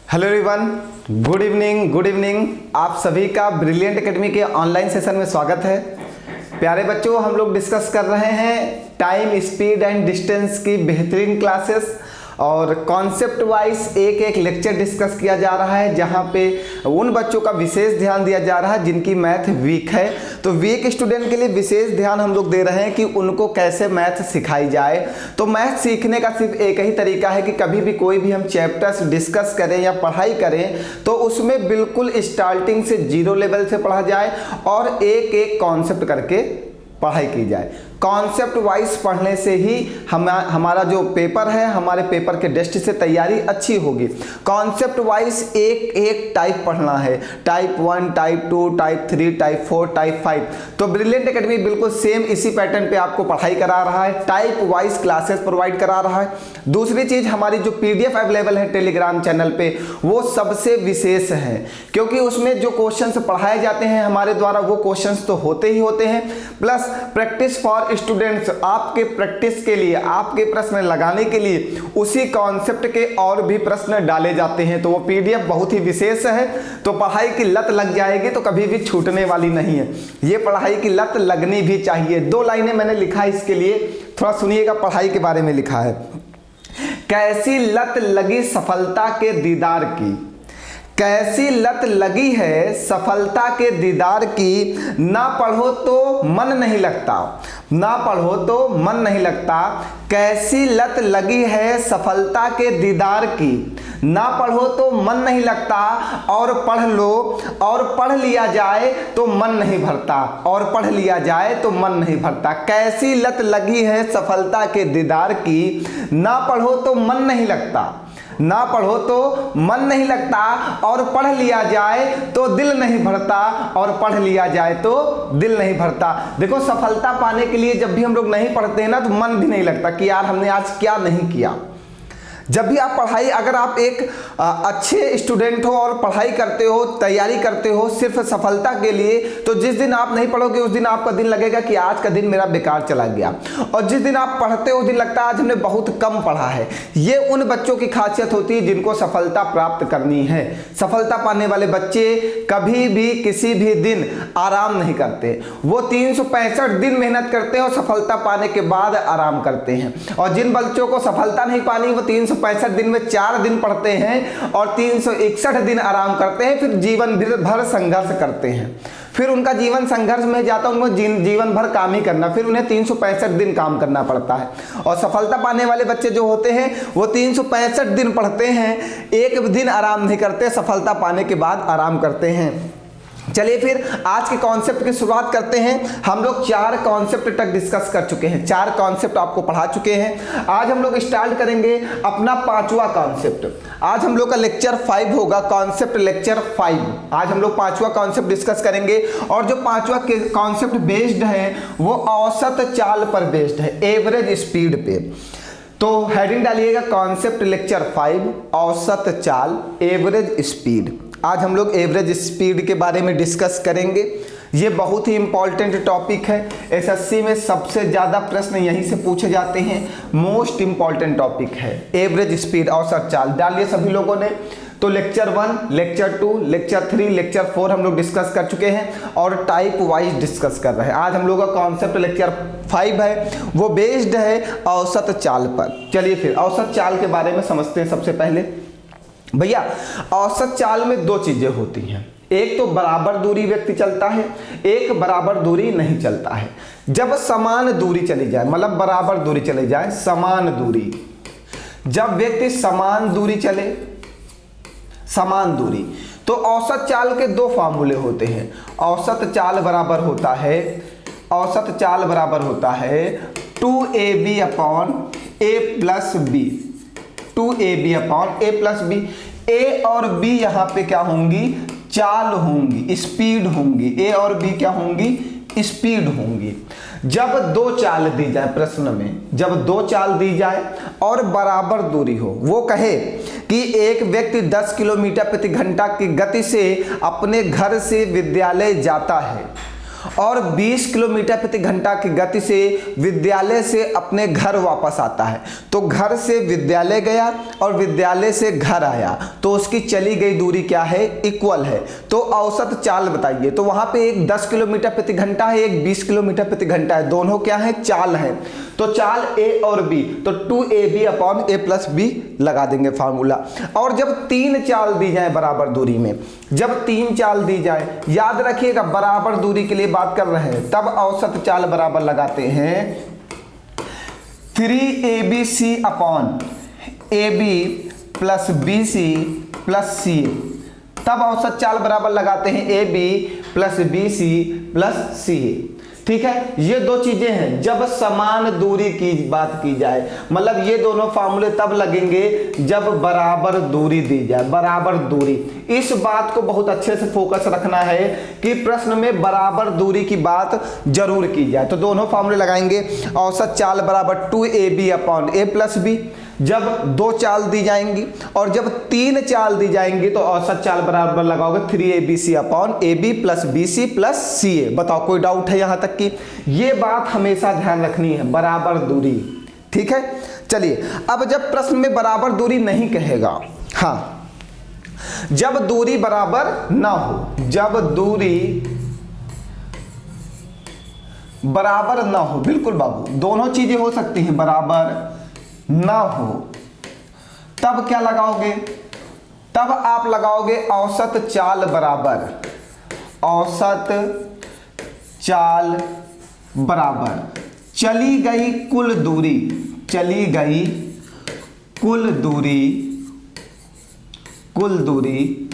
Hello everyone, good evening. आप सभी का ब्रिलियंट एकेडमी के ऑनलाइन सेशन में स्वागत है। प्यारे बच्चों, हम लोग डिस्कस कर रहे हैं टाइम, स्पीड एंड डिस्टेंस की बेहतरीन क्लासेस और कॉन्सेप्ट वाइज एक एक लेक्चर डिस्कस किया जा रहा है, जहां पे उन बच्चों का विशेष ध्यान दिया जा रहा है जिनकी मैथ वीक है। तो वीक स्टूडेंट के लिए विशेष ध्यान हम लोग दे रहे हैं कि उनको कैसे मैथ सिखाई जाए। तो मैथ सीखने का सिर्फ एक ही तरीका है कि कभी भी कोई भी हम चैप्टर्स डिस्कस करें या पढ़ाई करें तो उसमें बिल्कुल स्टार्टिंग से जीरो लेवल से पढ़ा जाए और एक एक कॉन्सेप्ट करके पढ़ाई की जाए। कॉन्सेप्ट वाइज पढ़ने से ही हमारा जो पेपर है, हमारे पेपर के टेस्ट से तैयारी अच्छी होगी। कॉन्सेप्ट वाइज एक एक टाइप पढ़ना है, type 1, type 2, type 3, type 4, type 5। तो ब्रिलियंट एकेडमी बिल्कुल सेम इसी पैटर्न पे आपको पढ़ाई करा रहा है, टाइप वाइज क्लासेस प्रोवाइड करा रहा है। दूसरी चीज, हमारी जो पीडीएफ अवेलेबल है टेलीग्राम चैनल पे, वो सबसे विशेष है, क्योंकि उसमें जो क्वेश्चंस पढ़ाए जाते हैं हमारे द्वारा वो क्वेश्चंस तो होते ही होते हैं, प्लस प्रैक्टिस फॉर स्टूडेंट्स, आपके प्रैक्टिस के लिए, आपके प्रश्न लगाने के लिए उसी कॉन्सेप्ट के और भी प्रश्न डाले जाते हैं। तो वो पीडीएफ बहुत ही विशेष है। तो पढ़ाई की लत लग जाएगी तो कभी भी छूटने वाली नहीं है। ये पढ़ाई की लत लगनी भी चाहिए। 2 लाइनें मैंने लिखा है इसके लिए, थोड़ा सुनिएगा। पढ़ाई के बारे में लिखा है, कैसी लत लगी सफलता के दीदार की, कैसी लत लगी है सफलता के दीदार की, ना पढ़ो तो मन नहीं लगता, ना पढ़ो तो मन नहीं लगता। कैसी लत लगी है सफलता के दीदार की, ना पढ़ो तो मन नहीं लगता, और पढ़ लो और पढ़ लिया जाए तो मन नहीं भरता, और पढ़ लिया जाए तो मन नहीं भरता। कैसी लत लगी है सफलता के दीदार की, ना पढ़ो तो मन नहीं लगता, ना पढ़ो तो मन नहीं लगता, और पढ़ लिया जाए तो दिल नहीं भरता, और पढ़ लिया जाए तो दिल नहीं भरता। देखो, सफलता पाने के लिए जब भी हम लोग नहीं पढ़ते हैं ना तो मन भी नहीं लगता कि यार हमने आज क्या नहीं किया। जब भी आप पढ़ाई, अगर आप एक अच्छे स्टूडेंट हो और पढ़ाई करते हो, तैयारी करते हो सिर्फ सफलता के लिए, तो जिस दिन आप नहीं पढ़ोगे उस दिन आपका दिन लगेगा कि आज का दिन मेरा बेकार चला गया। और जिस दिन आप पढ़ते हो उस दिन लगता है आज हमने बहुत कम पढ़ा है। ये उन बच्चों की खासियत होती है जिनको सफलता प्राप्त करनी है। सफलता पाने वाले बच्चे कभी भी किसी भी दिन आराम नहीं करते। वो 365 दिन मेहनत करते हैं और सफलता पाने के बाद आराम करते हैं। और जिन बच्चों को सफलता नहीं पानी, वो 365 दिन में 4 दिन पढ़ते हैं और 361 दिन आराम करते हैं, फिर जीवन भर संघर्ष करते हैं। फिर उनका जीवन संघर्ष में जाता है, उनको जीवन भर काम ही करना, फिर उन्हें 365 दिन काम करना पड़ता है। और सफलता पाने वाले बच्चे जो होते हैं वो 365 दिन पढ़ते हैं, एक दिन आराम नहीं करते, सफलता पाने के बाद आराम करते हैं। चलिए फिर आज के कॉन्सेप्ट की शुरुआत करते हैं। हम लोग 4 कॉन्सेप्ट तक डिस्कस कर चुके हैं, 4 कॉन्सेप्ट आपको पढ़ा चुके हैं। आज हम लोग स्टार्ट करेंगे अपना 5वां कॉन्सेप्ट। आज हम लोग का लेक्चर 5 होगा, कॉन्सेप्ट लेक्चर 5। आज हम लोग 5वां कॉन्सेप्ट डिस्कस करेंगे, और जो 5वां कॉन्सेप्ट बेस्ड है वो औसत चाल पर बेस्ड है, एवरेज स्पीड पे। तो हेडिंग डालिएगा, कॉन्सेप्ट लेक्चर 5, औसत चाल, एवरेज स्पीड। आज हम लोग एवरेज स्पीड के बारे में डिस्कस करेंगे। ये बहुत ही इंपॉर्टेंट टॉपिक है। एसएससी में सबसे ज़्यादा प्रश्न यहीं से पूछे जाते हैं। मोस्ट इंपॉर्टेंट टॉपिक है एवरेज स्पीड, औसत चाल। डालिए सभी लोगों ने। तो लेक्चर 1, लेक्चर 2, लेक्चर 3, लेक्चर 4 हम लोग डिस्कस कर चुके हैं और टाइप वाइज डिस्कस कर रहे हैं। आज हम लोग का कॉन्सेप्ट लेक्चर 5 है, वो बेस्ड है औसत चाल पर। चलिए फिर औसत चाल के बारे में समझते हैं। सबसे पहले भैया, औसत चाल में 2 चीजें होती हैं। एक तो बराबर दूरी व्यक्ति चलता है, एक बराबर दूरी नहीं चलता है। जब समान दूरी चली जाए, मतलब बराबर दूरी चली जाए, समान दूरी, जब व्यक्ति समान दूरी चले, समान दूरी, तो औसत चाल के 2 फार्मूले होते हैं। औसत चाल बराबर होता है, औसत चाल बराबर होता है 2ab upon a plus b, 2ab upon a plus b। a और b यहाँ पे क्या होंगी? चाल होंगी, स्पीड होंगी। a और b क्या होंगी? स्पीड होंगी। जब 2 चाल दी जाए, प्रश्न में जब 2 चाल दी जाए और बराबर दूरी हो, वो कहे कि एक व्यक्ति 10 किलोमीटर प्रति घंटा की गति से अपने घर से विद्यालय जाता है, और 20 किलोमीटर प्रति घंटा की गति से विद्यालय से अपने घर वापस आता है। तो घर से विद्यालय गया और विद्यालय से घर आया, तो उसकी चली गई दूरी क्या है? इक्वल है। तो औसत चाल बताइए। तो वहां पे एक 10 किलोमीटर प्रति घंटा है, एक 20 किलोमीटर प्रति घंटा है, दोनों क्या है? चाल है। तो चाल ए और बी, तो 2ab upon a plus B लगा देंगे फार्मूला। और जब 3 चाल दी जाए बराबर दूरी में, जब 3 चाल दी जाए, याद रखिएगा बराबर दूरी के लिए बात कर रहे हैं, तब औसत चाल बराबर लगाते हैं 3abc upon ab plus bc plus ca। तब औसत चाल बराबर लगाते हैं ab plus bc plus ca। ठीक है, ये दो चीजें हैं जब समान दूरी की बात की जाए, मतलब ये दोनों फार्मूले तब लगेंगे जब बराबर दूरी दी जाए। बराबर दूरी, इस बात को बहुत अच्छे से फोकस रखना है कि प्रश्न में बराबर दूरी की बात जरूर की जाए। तो दोनों फार्मूले लगाएंगे, औसत चाल बराबर 2ab upon a plus B जब 2 चाल दी जाएंगी, और जब 3 चाल दी जाएंगी तो औसत चाल बराबर लगाओगे 3abc upon ab plus bc plus ca। बताओ कोई डाउट है यहां तक की? ये बात हमेशा ध्यान रखनी है, बराबर दूरी। ठीक है, चलिए अब जब प्रश्न में बराबर दूरी नहीं कहेगा, हाँ, जब दूरी बराबर ना हो, जब दूरी बराबर ना हो, बिल्कुल बाबू दोनों चीजें हो सकती हैं, बराबर ना हो, तब क्या लगाओगे? तब आप लगाओगे औसत चाल बराबर, औसत चाल बराबर चली गई कुल दूरी, चली गई कुल दूरी, कुल दूरी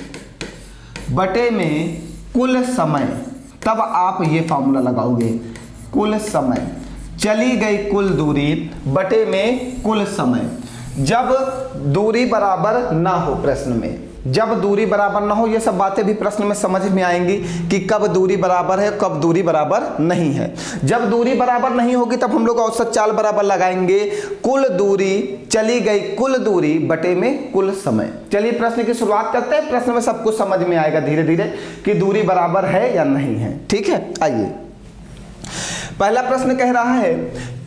बटे में कुल समय। तब आप ये फॉर्मूला लगाओगे, कुल समय, चली गई कुल दूरी बटे में कुल समय। जब दूरी बराबर ना हो प्रश्न में, जब दूरी बराबर ना हो, ये सब बातें भी प्रश्न में समझ में आएंगी कि कब दूरी बराबर है, कब दूरी बराबर नहीं है। जब दूरी बराबर नहीं होगी तब हम लोग औसत चाल बराबर लगाएंगे कुल दूरी, चली गई कुल दूरी बटे में कुल समय। चलिए प्रश्न की शुरुआत करते हैं, प्रश्न में सब कुछ समझ में आएगा धीरे धीरे कि दूरी बराबर है या नहीं है। ठीक है, आइए पहला प्रश्न कह रहा है,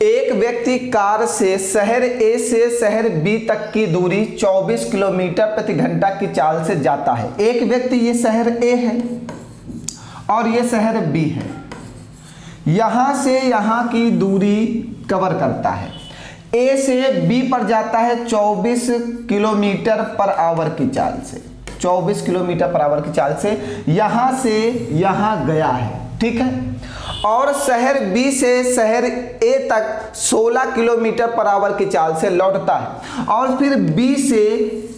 एक व्यक्ति कार से शहर ए से शहर बी तक की दूरी 24 किलोमीटर प्रति घंटा की चाल से जाता है। एक व्यक्ति, ये शहर ए है और ये शहर बी है, यहां से यहां की दूरी कवर करता है। ए से बी पर जाता है 24 किलोमीटर पर आवर की चाल से, 24 किलोमीटर पर आवर की चाल से यहां से यहां गया है। ठीक है, और शहर बी से शहर ए तक 16 किलोमीटर पर आवर की चाल से लौटता है, और फिर बी से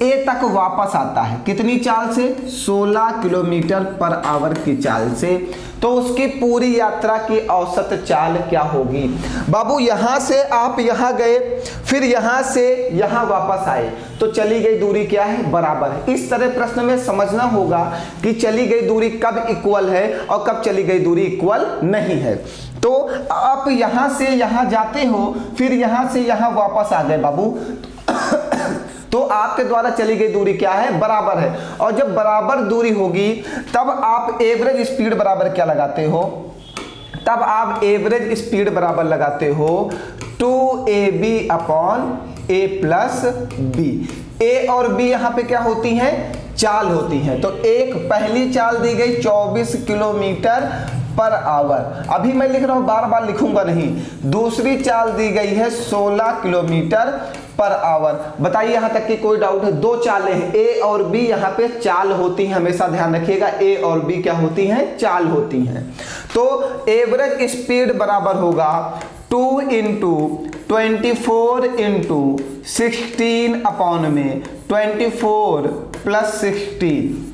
ए तक वापस आता है। कितनी चाल से? 16 किलोमीटर पर आवर की चाल से। तो उसकी पूरी यात्रा की औसत चाल क्या होगी? बाबू यहां से आप यहां गए, फिर यहां से यहां वापस आए, तो चली गई दूरी क्या है? बराबर है। इस तरह प्रश्न में समझना होगा कि चली गई दूरी कब इक्वल है और कब चली गई दूरी इक्वल नहीं है। तो आप यहां से यहां जाते हो, फिर यहां से यहां वापस आ गए बाबू, तो आपके द्वारा चली गई दूरी क्या है? बराबर है। और जब बराबर दूरी होगी तब आप एवरेज स्पीड बराबर क्या लगाते हो? तब आप एवरेज स्पीड बराबर लगाते हो 2ab upon a plus B. A और बी यहाँ पे क्या होती हैं? चाल होती हैं। तो एक पहली चाल दी गई 24 किलोमीटर पर आवर, अभी मैं लिख रहा हूं, बार बार लिखूंगा नहीं। दूसरी चाल दी गई है 16 किलोमीटर पर आवर। बताइए यहां तक कि कोई डाउट है? दो चालें हैं, ए और बी, यहाँ पे चाल होती हैं, हमेशा ध्यान रखिएगा, ए और बी क्या होती हैं? चाल होती हैं। तो एवरेज स्पीड बराबर होगा 2 इंटू 24 इंटू 16 अपॉन में 24 प्लस 16।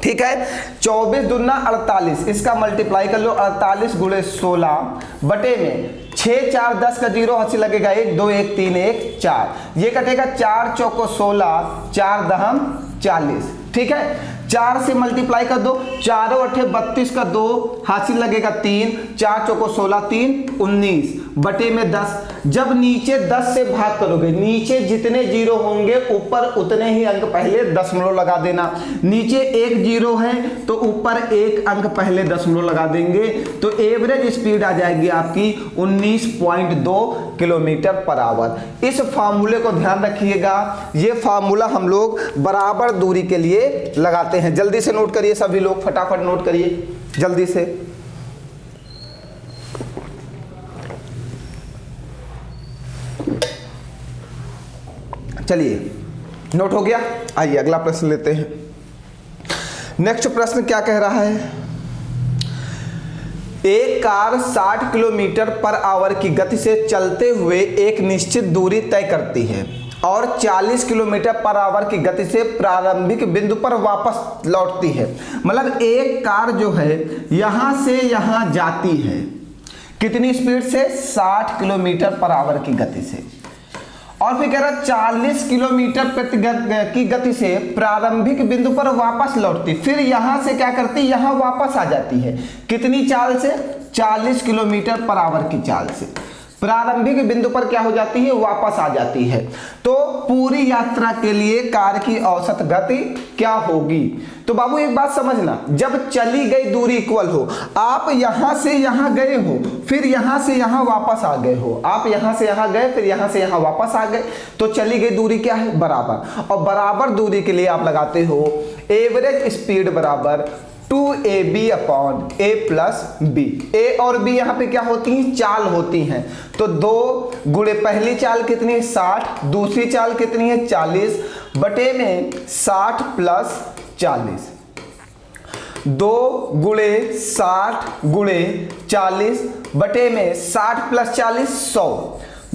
ठीक है, 24 दूना 48, इसका मल्टीप्लाई कर लो, 48 गुणे 16 बटे में 6 4 10 का 0 हंसी लगेगा, 1 2 1 3 1 4, ये कटेगा 4 चौको 16, 4 दहम 40। ठीक है, 4 से मल्टीप्लाई कर दो, 4 8 32 का 2 हासिल लगेगा 3, 4 चौको 16 3 19 बटे में 10। जब नीचे 10 से भाग करोगे, नीचे जितने जीरो होंगे ऊपर उतने ही अंक पहले दशमलव लगा देना। नीचे एक जीरो है तो ऊपर एक अंक पहले दशमलव लगा देंगे, तो एवरेज स्पीड आ जाएगी आपकी 19.2 किलोमीटर पर आवर। इस फार्मूले को ध्यान रखिएगा, ये फार्मूला हम लोग बराबर दूरी के लिए लगाते हैं। जल्दी से नोट करिए सभी लोग, फटाफट नोट करिए जल्दी से। चलिए नोट हो गया, आइए अगला प्रश्न लेते हैं। नेक्स्ट प्रश्न क्या कह रहा है, एक कार 60 किलोमीटर पर आवर की गति से चलते हुए एक निश्चित दूरी तय करती है और 40 किलोमीटर पर आवर की गति से प्रारंभिक बिंदु पर वापस लौटती है। मतलब एक कार जो है यहां से यहां जाती है, कितनी स्पीड से? 60 किलोमीटर पर आवर की गति से, और फिर कह रहा 40 किलोमीटर की गति से प्रारंभिक बिंदु पर वापस लौटती, फिर यहां से क्या करती? यहां वापस आ जाती है, कितनी चाल से? 40 किलोमीटर पर आवर की चाल से प्रारंभिक बिंदु पर क्या हो जाती है? वापस आ जाती है। तो पूरी यात्रा के लिए कार की औसत गति क्या होगी? तो बाबू एक बात समझना, जब चली गई दूरी इक्वल हो, आप यहां से यहां गए हो फिर यहां से यहां वापस आ गए हो, आप यहां से यहां गए फिर यहां से यहां वापस आ गए, तो चली गई दूरी क्या है? बराबर। और बराबर दूरी के लिए आप लगाते हो एवरेज स्पीड बराबर 2ab upon a plus b. a और b यहाँ पे क्या होती हैं? चाल होती हैं। तो 2 गुणे पहली चाल कितनी है? 60, दूसरी चाल कितनी है? 40 बटे में 60 प्लस 40। 2 गुणे 60 गुणे 40 बटे में 60 प्लस 40 100।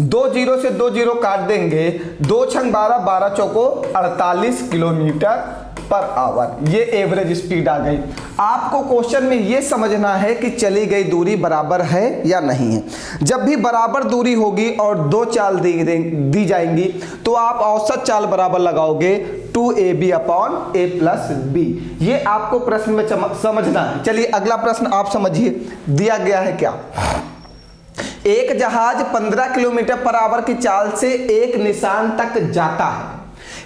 2 जीरो से 2 जीरो काट देंगे, 2 छंग 12, 12 चौको 48 किलोमीटर पर आवर। ये एवरेज स्पीड आ गई। आपको क्वेश्चन में ये समझना है कि चली गई दूरी बराबर है या नहीं है। जब भी बराबर दूरी होगी और 2 चाल दी जाएंगी तो आप औसत चाल बराबर लगाओगे 2ab upon a plus B. ये आपको प्रश्न में समझना है। चलिए अगला प्रश्न आप समझिए, दिया गया है क्या, एक जहाज 15 किलोमीटर पर आवर की चाल से एक निशान तक जाता है।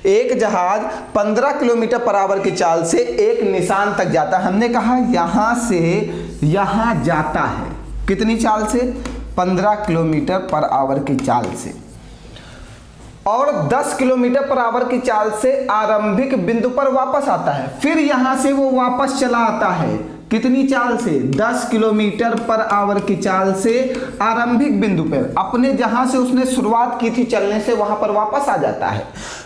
एक जहाज 15 किलोमीटर पर आवर की चाल से एक निशान तक जाता है। हमने कहा यहां से यहां जाता है, कितनी चाल से? 15 किलोमीटर पर आवर की चाल से, और 10 किलोमीटर पर आवर की चाल से आरंभिक बिंदु पर वापस आता है। फिर यहां से वो वापस चला आता है, कितनी चाल से? 10 किलोमीटर पर आवर की चाल से आरंभिक बिंदु पर, अपने जहां से उसने शुरुआत की थी चलने से वहां पर वापस आ जाता है।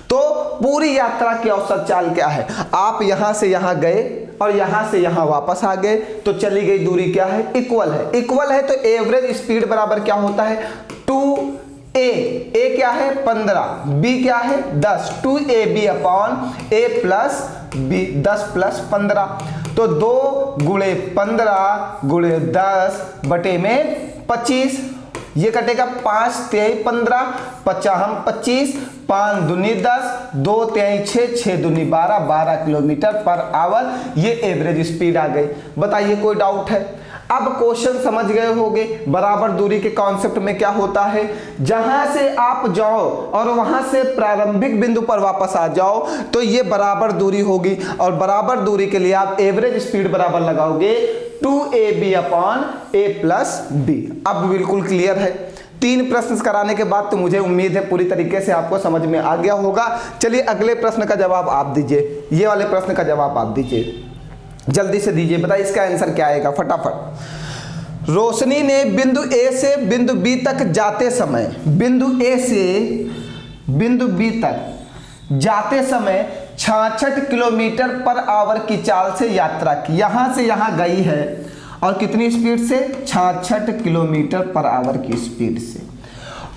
तो पूरी यात्रा की औसत चाल क्या है? आप यहां से यहां गए और यहां से यहां वापस आ गए, तो चली गई दूरी क्या है? इक्वल है। इक्वल है तो एवरेज स्पीड बराबर क्या होता है? 2a, a क्या है? 15, b क्या है? 10, 2ab upon a plus b, 10 plus 15। तो 2 गुणे 15 गुणे 10 बटे में 25, ये कटेगा 5 तिहाई 15, 50 25, 5 दूनी 10, 2 तिहाई 6, 6 दूनी 12, 12 किलोमीटर पर आवर। ये एवरेज स्पीड आ गई। बताइए कोई डाउट है? अब क्वेश्चन समझ गए होंगे बराबर दूरी के कॉन्सेप्ट में क्या होता है। जहां से आप जाओ और वहां से प्रारंभिक बिंदु पर वापस आ जाओ तो ये बराबर दूरी होगी, और बराबर दूरी के लिए आप एवरेज स्पीड बराबर लगाओगे 2ab upon a plus B. अब बिल्कुल क्लियर है। 3 प्रश्न कराने के बाद तो मुझे उम्मीद है पूरी तरीके से आपको समझ में आ गया होगा। चलिए अगले प्रश्न का जवाब आप दीजिए, ये वाले प्रश्न का जवाब आप दीजिए, जल्दी से दीजिए। बताइए इसका आंसर क्या आएगा फटाफट। रोशनी ने बिंदु ए से बिंदु बी तक जाते समय, बिंदु ए से बिंदु बी तक जाते समय 66 किलोमीटर पर आवर की चाल से यात्रा की। यहां से यहां गई है और कितनी स्पीड से? 66 किलोमीटर पर आवर की स्पीड से,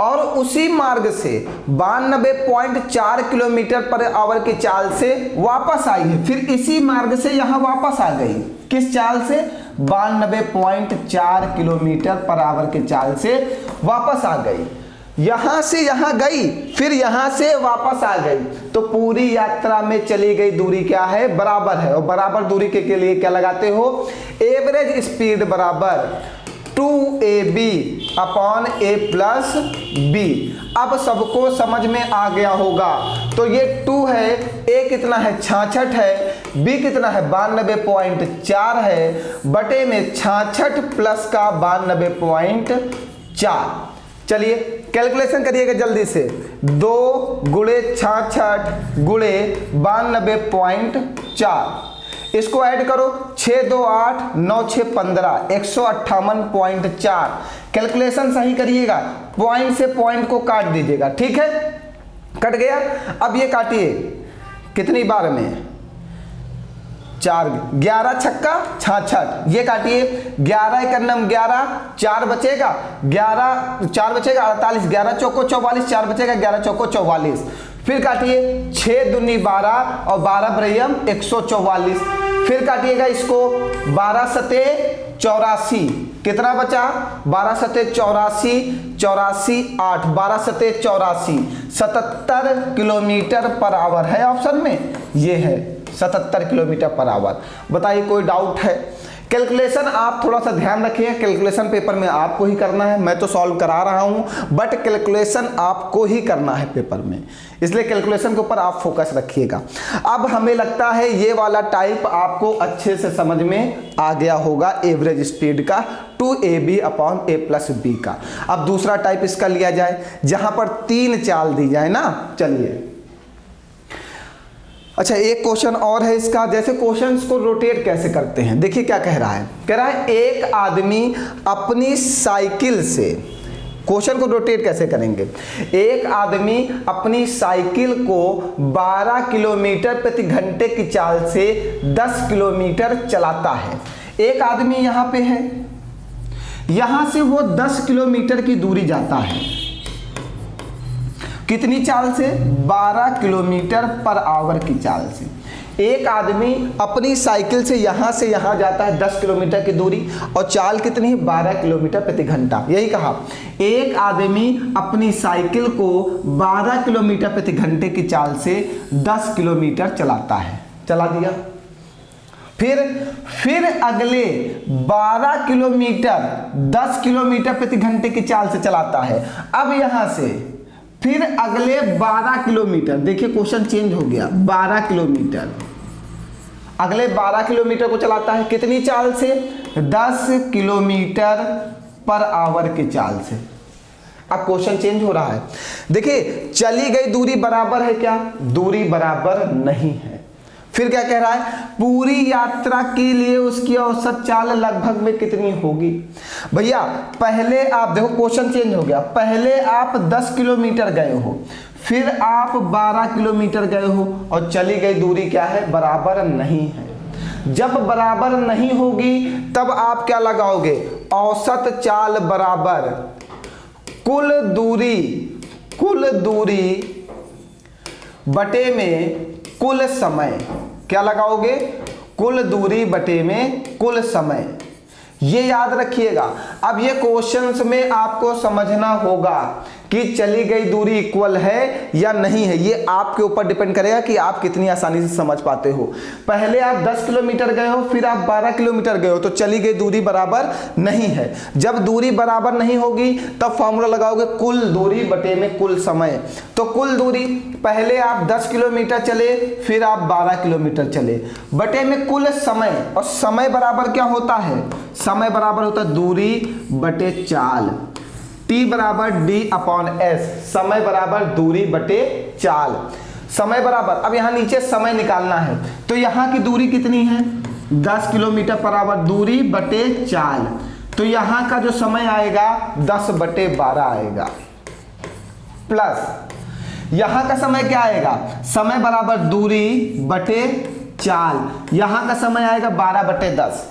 और उसी मार्ग से 92.4 किलोमीटर पर आवर की चाल से वापस आई है। फिर इसी मार्ग से यहां वापस आ गई, किस चाल से? 92.4 किलोमीटर पर आवर की चाल से वापस आ गई। यहां से यहां गई फिर यहां से वापस आ गई, तो पूरी यात्रा में चली गई दूरी क्या है? बराबर है। और बराबर दूरी के लिए क्या लगाते हो? एवरेज स्पीड बराबर 2ab upon a plus b। अब सबको समझ में आ गया होगा। तो ये 2 है, a कितना है 66 है, b कितना है 92.4 है, बटे में 66 प्लस का 92.4। चलिए कैलकुलेशन करिएगा जल्दी से। 2 गुणे 66 गुणे 92.4, इसको ऐड करो 6 2 8 9 6 15 158.4। कैलकुलेशन सही करिएगा, पॉइंट से पॉइंट को काट दीजिएगा, ठीक है। कट गया। अब ये काटिए कितनी बार में, 4, 11 छक्का 66, ये काटिए 11 1 11, 4 बचेगा 11, 4 बचेगा 48, 11 चौको 44, 4 बचेगा 11 चौको 44। फिर काटिए 6 दूनी 12 और 12 ब्रह्म 144। फिर काटिएगा इसको 12 सते 84, कितना बचा 12 सते 84, 84 8, 12 सते 84, 77 किलोमीटर पर आवर है ऑप्शन में, ये है 77 किलोमीटर पर आवर। बताइए कोई डाउट है। कैलकुलेशन आप थोड़ा सा ध्यान रखिए, कैलकुलेशन पेपर में आपको ही करना है, मैं तो सॉल्व करा रहा हूं बट कैलकुलेशन आपको ही करना है पेपर में, इसलिए कैलकुलेशन के ऊपर आप फोकस रखिएगा। अब हमें लगता है ये वाला टाइप आपको अच्छे से समझ में आ गया होगा, एवरेज स्पीड का 2ab upon a plus b का। अब दूसरा टाइप इसका लिया जाए जहां पर 3 चाल दी जाए ना। चलिए अच्छा एक क्वेश्चन और है इसका, जैसे क्वेश्चंस को रोटेट कैसे करते हैं। देखिए क्या कह रहा है, कह रहा है एक आदमी अपनी साइकिल से, क्वेश्चन को रोटेट कैसे करेंगे, एक आदमी अपनी साइकिल को 12 किलोमीटर प्रति घंटे की चाल से 10 किलोमीटर चलाता है। एक आदमी यहां पे है, यहां से वो 10 किलोमीटर की दूरी जाता है, कितनी चाल से 12 किलोमीटर पर आवर की चाल से। एक आदमी अपनी साइकिल से यहां जाता है 10 किलोमीटर की दूरी और चाल कितनी है 12 किलोमीटर प्रति घंटा। यही कहा एक आदमी अपनी साइकिल को 12 किलोमीटर प्रति घंटे की चाल से 10 किलोमीटर चलाता है, चला दिया। फिर अगले 12 किलोमीटर 10 किलोमीटर प्रति घंटे की चाल से चलाता है। अब यहां से फिर अगले 12 किलोमीटर, देखिए क्वेश्चन चेंज हो गया, 12 किलोमीटर, अगले 12 किलोमीटर को चलाता है कितनी चाल से 10 किलोमीटर पर आवर की चाल से। अब क्वेश्चन चेंज हो रहा है, देखिए चली गई दूरी बराबर है क्या, दूरी बराबर नहीं है। फिर क्या कह रहा है, पूरी यात्रा के लिए उसकी औसत चाल लगभग में कितनी होगी। भैया पहले आप देखो क्वेश्चन चेंज हो गया, पहले आप 10 किलोमीटर गए हो, फिर आप 12 किलोमीटर गए हो और चली गई दूरी क्या है बराबर नहीं है। जब बराबर नहीं होगी तब आप क्या लगाओगे, औसत चाल बराबर कुल दूरी बटे में कुल समय, क्या लगाओगे, कुल दूरी बटे में कुल समय। ये याद रखिएगा। अब ये क्वेश्चंस में आपको समझना होगा कि चली गई दूरी इक्वल है या नहीं है, ये आपके ऊपर डिपेंड करेगा कि आप कितनी आसानी से समझ पाते हो। पहले आप 10 किलोमीटर गए हो, फिर आप 12 किलोमीटर गए हो, तो चली गई दूरी बराबर नहीं है। जब दूरी बराबर नहीं होगी तब फॉर्मूला लगाओगे कुल दूरी बटे में कुल समय। तो कुल दूरी, पहले आप 10 किलोमीटर चले, फिर आप 12 किलोमीटर चले, बटे में कुल समय, और समय बराबर क्या होता है, समय बराबर होता है दूरी बटे चाल, T बराबर D अपॉन S, समय बराबर दूरी बटे चाल, समय बराबर। अब यहां नीचे समय निकालना है, तो यहां की दूरी कितनी है 10 किलोमीटर पर आवर, दूरी बटे चाल, तो यहां का जो समय आएगा 10 बटे 12 आएगा, प्लस यहां का समय क्या आएगा, समय बराबर दूरी बटे चाल, यहां का समय आएगा 12 बटे 10,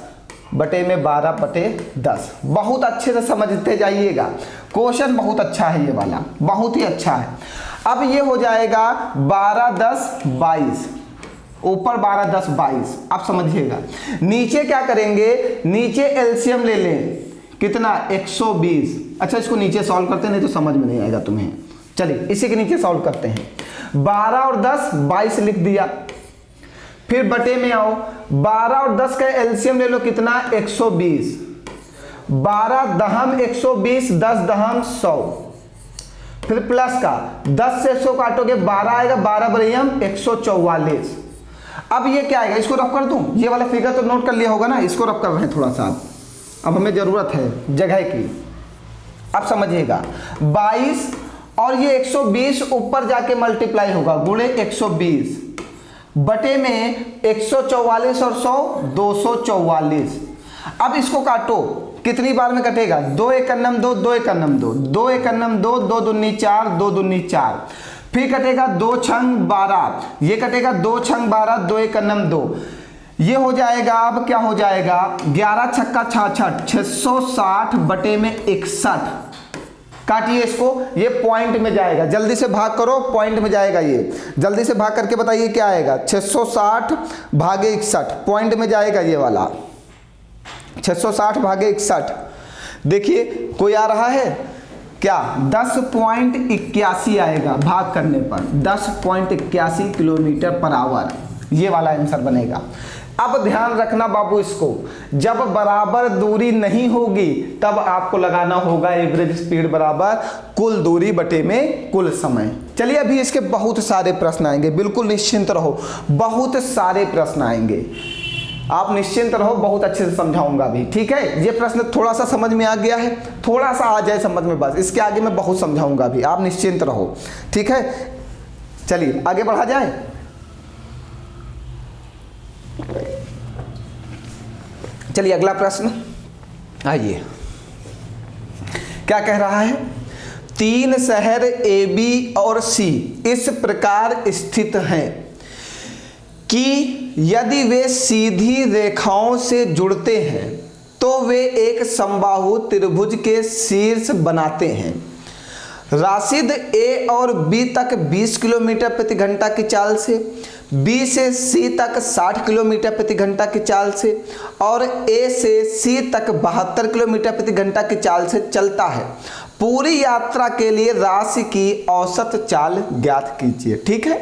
बटे में 12 बटे 10। बहुत अच्छे से समझते जाइएगा, क्वेश्चन बहुत अच्छा है ये वाला, बहुत ही अच्छा है। अब ये हो जाएगा 12 10 22, ऊपर 12 10 22। आप समझिएगा नीचे क्या करेंगे, नीचे एलसीएम ले लें, कितना 120। अच्छा इसको नीचे सॉल्व करते हैं, नहीं तो समझ में नहीं आएगा तुम्हें। चलिए इसी के नीचे सॉल्व करते हैं, 12 और 10 22 लिख दिया, फिर बटे में आओ, 12 और 10 का एलसीएम ले लो, कितना 120, 12 दहम 120, 10 दहम 100, फिर प्लस का 10 से 100 काटोगे 12 आएगा, 12 बरियम 144। अब ये क्या आएगा, इसको रफ कर दूं, ये वाला फिगर तो नोट कर लिया होगा ना, इसको रफ कर रहे हैं थोड़ा सा, अब हमें जरूरत है जगह की। अब समझिएगा 22 और ये 120 ऊपर जाके मल्टीप्लाई होगा गुणे 120 बटे में 144 और 100 244। अब इसको काटो, कितनी बार में कटेगा, 2 एकन्नम 2, 2 एकन्नम 2, 2 एकन्नम 2, 2 दूनी 4, 2 दूनी 4, फिर कटेगा 2 छंग 12, ये कटेगा 2 छंग 12, 2 एकन्नम 2, ये हो जाएगा, अब क्या हो जाएगा, 11 छक्का 66, 660 बटे में 61। काटिए इसको, ये पॉइंट में जाएगा, जल्दी से भाग करो, पॉइंट में जाएगा ये, जल्दी से भाग करके बताइए क्या आएगा, 660 भागे 61 पॉइंट में जाएगा ये वाला, 660 भागे 61। देखिए कोई आ रहा है क्या, 10.81 आएगा भाग करने पर, 10.81 किलोमीटर पर आवर, ये वाला आंसर बनेगा। अब ध्यान रखना बाबू इसको, जब बराबर दूरी नहीं होगी तब आपको लगाना होगा एवरेज स्पीड बराबर कुल दूरी बटे में कुल समय। चलिए अभी इसके बहुत सारे प्रश्न आएंगे, बिल्कुल निश्चिंत रहो, बहुत सारे प्रश्न आएंगे, आप निश्चिंत रहो, बहुत अच्छे से समझाऊंगा अभी, ठीक है। ये प्रश्न थोड़ा सा समझ में आ गया है, थोड़ा सा आ जाए समझ में, बस इसके आगे मैं बहुत समझाऊंगा अभी, आप निश्चिंत रहो, ठीक है। चलिए आगे बढ़ा जाए। चलिए अगला प्रश्न आइए, क्या कह रहा है, 3 शहर ए बी और सी इस प्रकार स्थित हैं कि यदि वे सीधी रेखाओं से जुड़ते हैं तो वे एक समबाहु त्रिभुज के शीर्ष बनाते हैं। राशिद ए और बी तक 20 किलोमीटर प्रति घंटा की चाल से, बी से सी तक 60 किलोमीटर प्रति घंटा की चाल से और ए से सी तक 72 किलोमीटर प्रति घंटा की चाल से चलता है। पूरी यात्रा के लिए राशि की औसत चाल ज्ञात कीजिए। ठीक है,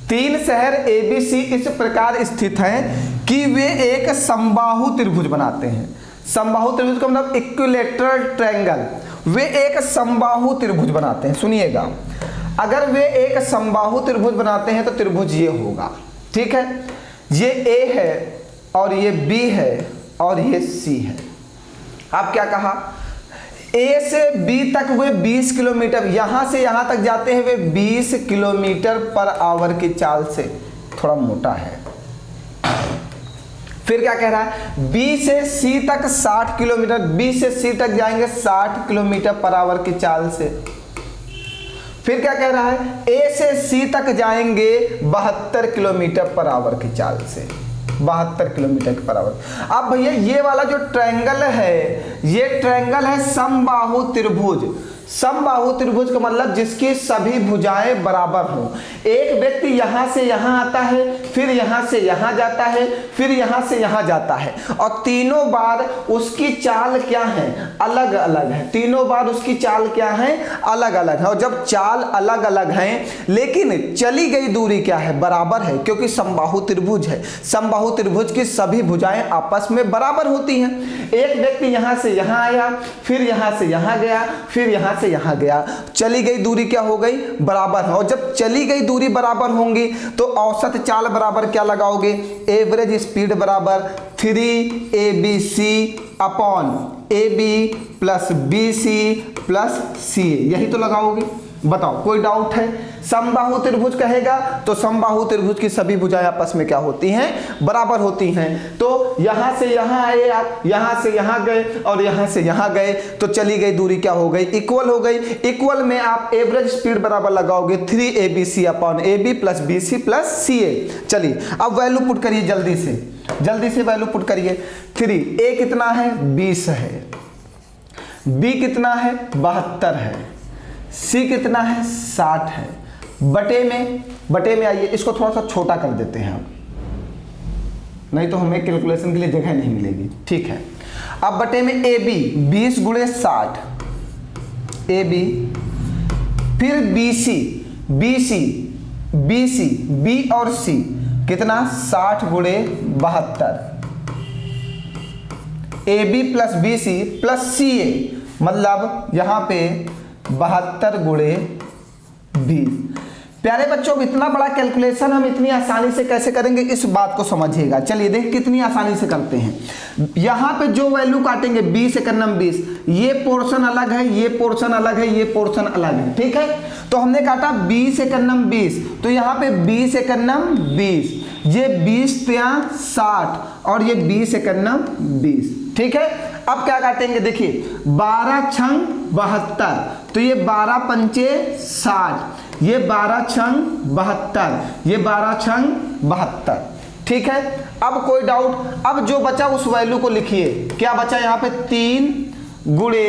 3 शहर ए बी सी इस प्रकार स्थित हैं कि वे एक समबाहु त्रिभुज बनाते हैं। समबाहु त्रिभुज का मतलब इक्विलैटरल ट्रायंगल, वे एक समबाहु त्रिभुज बनाते हैं। सुनिएगा, अगर वे एक समबाहु त्रिभुज बनाते हैं तो त्रिभुज ये होगा, ठीक है। ये ए है और ये बी है और ये सी है। अब क्या कहा, ए से बी तक वे 20 किलोमीटर, यहां से यहां तक जाते हैं वे 20 किलोमीटर पर आवर की चाल से, थोड़ा मोटा है। फिर क्या कह रहा है, बी से सी तक 60 किलोमीटर, बी से सी तक जाएंगे 60 किलोमीटर पर आवर की चाल से। फिर क्या कह रहा है, ए से सी तक जाएंगे 72 किलोमीटर पर आवर की चाल से, 72 किलोमीटर पर आवर। अब भैया ये वाला जो ट्रायंगल है, ये ट्रायंगल है समबाहु त्रिभुज। समबाहु त्रिभुज का मतलब जिसकी सभी भुजाएं बराबर हों। एक व्यक्ति यहां से यहां आता है, फिर यहां से यहां जाता है, फिर यहां से यहां जाता है और तीनों बार उसकी चाल क्या है, अलग अलग है। तीनों बार उसकी चाल क्या है, अलग अलग है। और जब चाल अलग अलग है लेकिन चली गई दूरी क्या है, बराबर है, क्योंकि समबाहु त्रिभुज है। समबाहु त्रिभुज की सभी भुजाएं आपस में बराबर होती हैं। एक व्यक्ति यहां से यहां आया, फिर यहां से यहां गया, फिर यहां से यहां गया, चली गई दूरी क्या हो गई, बराबर है। और जब चली गई दूरी बराबर होंगी तो औसत चाल बराबर क्या लगाओगे, एवरेज स्पीड बराबर 3ABC upon AB plus BC plus CA, यही तो लगाओगे। बताओ कोई डाउट है? समबाहु त्रिभुज कहेगा तो समबाहु त्रिभुज की सभी भुजाएं आपस में क्या होती हैं, बराबर होती हैं। तो यहां से यहां आए आप, यहां से यहां गए और यहां से यहां गए, तो चली गई दूरी क्या हो गई, इक्वल हो गई। इक्वल में आप एवरेज स्पीड बराबर लगाओगे 3ABC upon AB plus BC plus CA। चलिए अब वैल्यू पुट करिए, जल्दी से वैल्यू पुट करिए। 3, A कितना है, 20 है, B कितना है, 72 है, C कितना है, 60 है, बटे में आइए, इसको थोड़ा सा छोटा कर देते हैं हम, नहीं तो हमें कैलकुलेशन के लिए जगह नहीं मिलेगी। ठीक है, अब बटे में AB 20 गुणे 60 AB, फिर BC B और C कितना 60 गुणे 72 AB plus BC plus CA, मतलब यहाँ पे 72 गुणे 20। प्यारे बच्चों, इतना बड़ा कैलकुलेशन हम इतनी आसानी से कैसे करेंगे, इस बात को समझिएगा। चलिए देख कितनी आसानी से करते हैं। यहाँ पे जो वैल्यू काटेंगे 20 एकन्नम 20, ये पोर्शन अलग है, ये पोर्शन अलग है, ये पोर्शन अलग है, ठीक है। तो हमने काटा 20 एकन्नम 20, तो यहाँ पे 20 एकन्नम 20, ये 20 त्रिया 60 और ये 20 एकन्नम 20, ठीक है। अब क्या काटेंगे, देखिए 12 छंग 72, तो ये 12 पंचे 60, ये 12 छंग 72, ये 12 छंग 72, ठीक है। अब कोई डाउट? अब जो बचा उस वैल्यू को लिखिए। क्या बचा यहाँ पे? 3 गुणे